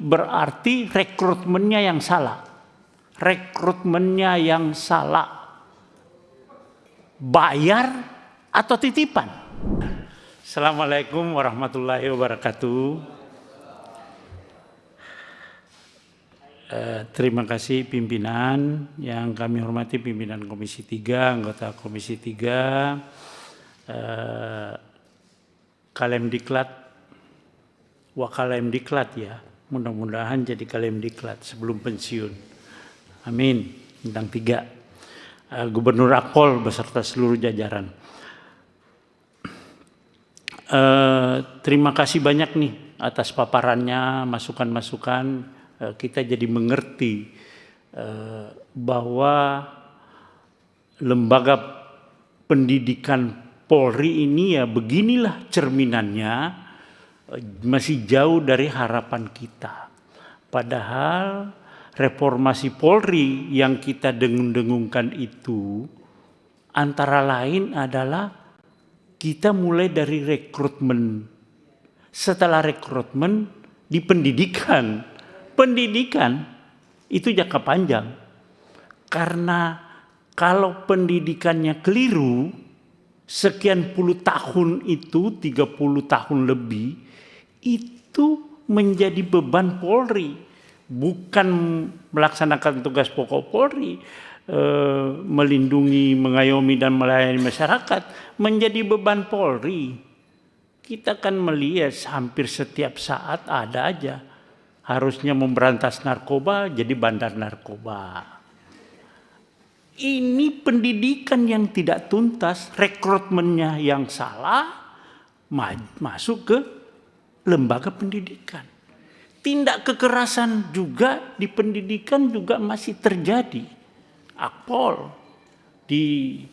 berarti rekrutmennya yang salah. Rekrutmennya yang salah. Bayar atau titipan? Assalamualaikum warahmatullahi wabarakatuh. Terima kasih pimpinan yang kami hormati, pimpinan Komisi 3, anggota Komisi 3, Kalemdiklat, Wakalemdiklat ya, mudah-mudahan jadi Kalemdiklat sebelum pensiun. Amin. Bintang 3. Gubernur Akpol beserta seluruh jajaran. Terima kasih banyak nih atas paparannya, masukan-masukan. Kita jadi mengerti bahwa lembaga pendidikan Polri ini ya beginilah cerminannya, masih jauh dari harapan kita. Padahal reformasi Polri yang kita dengung-dengungkan itu antara lain adalah kita mulai dari rekrutmen. Setelah rekrutmen di pendidikan. Pendidikan itu jangka panjang. Karena kalau pendidikannya keliru, sekian puluh tahun itu, 30 tahun lebih, itu menjadi beban Polri. Bukan melaksanakan tugas pokok Polri, melindungi, mengayomi dan melayani masyarakat, menjadi beban Polri. Kita kan melihat hampir setiap saat ada aja. Harusnya memberantas narkoba, jadi bandar narkoba. Ini pendidikan yang tidak tuntas, rekrutmennya yang salah, masuk ke lembaga pendidikan. Tindak kekerasan juga di pendidikan juga masih terjadi. Akpol, di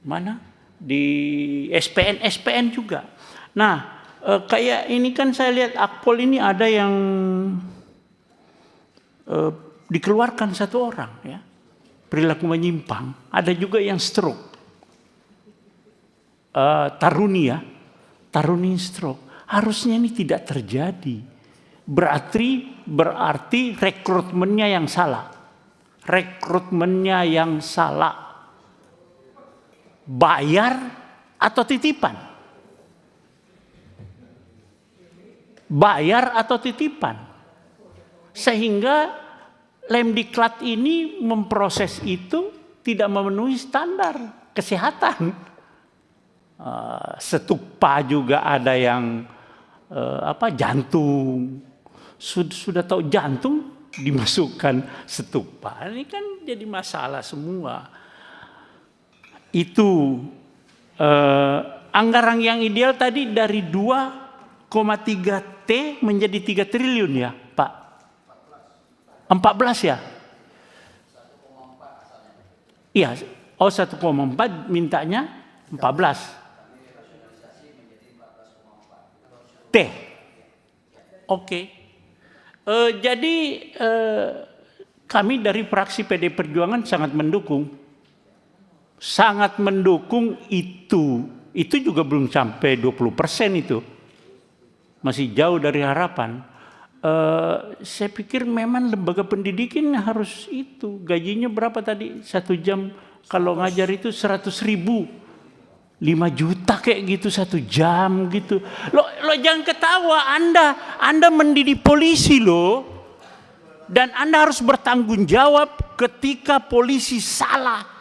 mana? Di SPN juga. Nah, kayak ini kan saya lihat Akpol ini ada yang dikeluarkan 1 orang ya, perilaku menyimpang. Ada juga yang stroke, taruni stroke. Harusnya ini tidak terjadi. Berarti rekrutmennya yang salah. Rekrutmennya yang salah. Bayar atau titipan? Bayar atau titipan, sehingga Lemdiklat ini memproses itu tidak memenuhi standar kesehatan. Stupa juga ada yang jantung, sudah tahu jantung dimasukkan stupa, ini kan jadi masalah semua. Itu anggaran yang ideal tadi dari 2,3 T menjadi 3 triliun ya Pak? 14 ya? Iya, 1,4 mintanya 14. T. Oke. Jadi kami dari fraksi PD Perjuangan sangat mendukung. Sangat mendukung itu. Itu juga belum sampai 20% itu. Masih jauh dari harapan. Saya pikir memang lembaga pendidikan harus itu. Gajinya berapa tadi? 1 jam kalau ngajar itu 100.000. 5 juta kayak gitu 1 jam gitu. Lo jangan ketawa, Anda mendidik polisi loh. Dan Anda harus bertanggung jawab ketika polisi salah.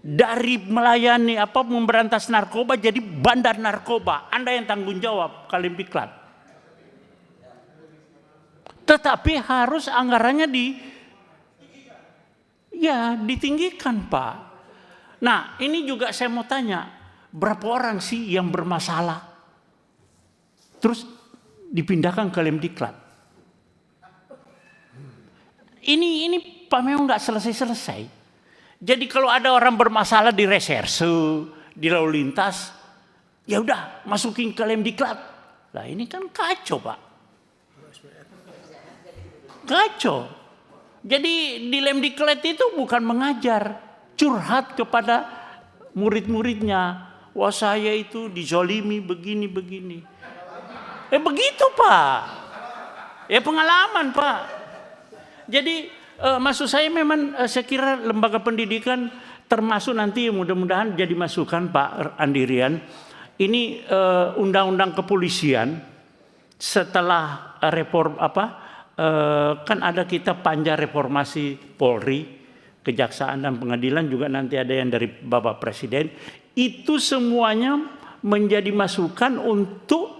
Dari melayani memberantas narkoba jadi bandar narkoba. Anda yang tanggung jawab, Kalemdiklat. Tetapi harus anggarannya ditinggikan Pak. Nah ini juga saya mau tanya, berapa orang sih yang bermasalah terus dipindahkan ke Lemdiklat? Ini Pak memang nggak selesai. Jadi kalau ada orang bermasalah di reserse, di lalu lintas, ya udah masukin ke Lemdiklat. Lah ini kan kacau Pak. Kacau. Jadi di Lemdiklat itu bukan mengajar, curhat kepada murid-muridnya. Wah saya itu dizolimi begini. Begitu Pak. Ya pengalaman Pak. Jadi maksud saya memang saya kira lembaga pendidikan termasuk nanti mudah-mudahan jadi masukan Pak Andirian. Ini undang-undang kepolisian setelah reform kan ada kita panja reformasi Polri, Kejaksaan dan Pengadilan, juga nanti ada yang dari Bapak Presiden. Itu semuanya menjadi masukan untuk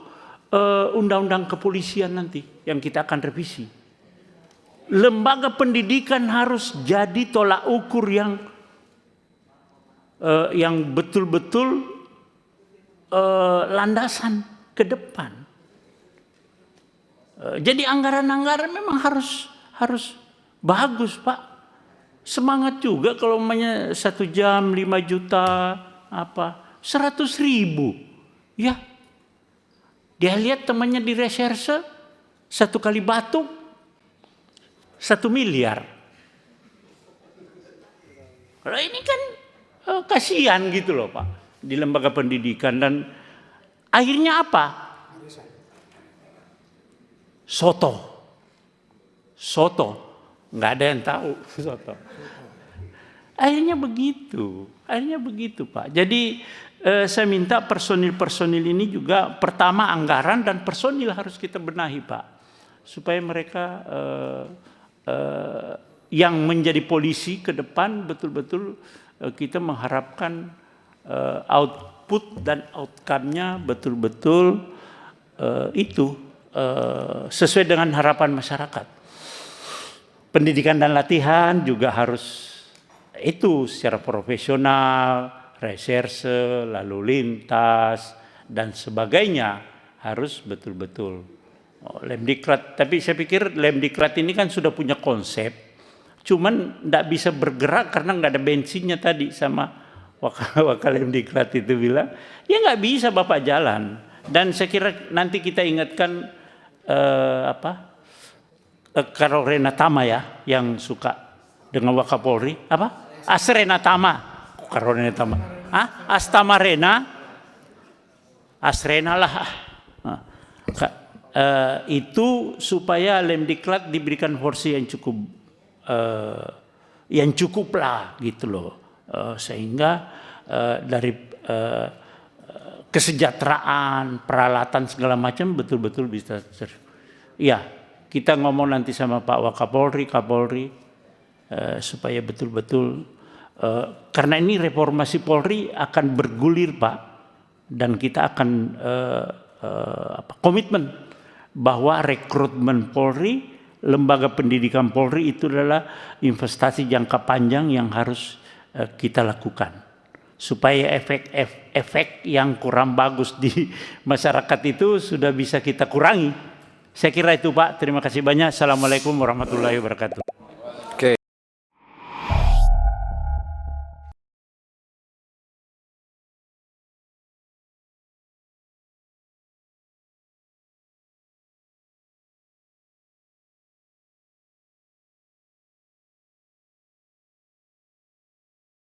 undang-undang kepolisian nanti yang kita akan revisi. Lembaga pendidikan harus jadi tolak ukur yang betul-betul landasan ke depan. Jadi anggaran-anggaran memang harus bagus Pak. Semangat juga kalau umpamanya 1 jam 5 juta 100.000 ya. Dia lihat temannya di reserse 1 kali batuk 1 miliar. Kalau ini kan kasihan gitu loh Pak di lembaga pendidikan, dan akhirnya apa? Soto, nggak ada yang tahu soto. Akhirnya begitu Pak. Jadi saya minta personil ini juga pertama anggaran dan personil harus kita benahi Pak, supaya mereka yang menjadi polisi ke depan betul-betul kita mengharapkan output dan outcome-nya betul-betul sesuai dengan harapan masyarakat. Pendidikan dan latihan juga harus secara profesional, reserse, lalu lintas dan sebagainya harus betul-betul. Lemdiklat, tapi saya pikir Lemdiklat ini kan sudah punya konsep, cuman tidak bisa bergerak karena nggak ada bensinnya tadi, sama wakil Lemdiklat itu bilang, ya nggak bisa Bapak jalan. Dan saya kira nanti kita ingatkan Karolina Tama ya, yang suka dengan Wakapolri, Asrena Tama, Karolina Tama, Astama Rena, Asrena lah, itu supaya Lemdiklat diberikan porsi yang cukup lah gitu loh, sehingga dari kesejahteraan, peralatan segala macam betul-betul bisa. Iya, kita ngomong nanti sama Pak Wakapolri, Kapolri, supaya betul-betul karena ini reformasi Polri akan bergulir Pak, dan kita akan komitmen bahwa rekrutmen Polri, lembaga pendidikan Polri itu adalah investasi jangka panjang yang harus kita lakukan, supaya efek yang kurang bagus di masyarakat itu sudah bisa kita kurangi. Saya kira itu Pak. Terima kasih banyak. Assalamualaikum warahmatullahi wabarakatuh.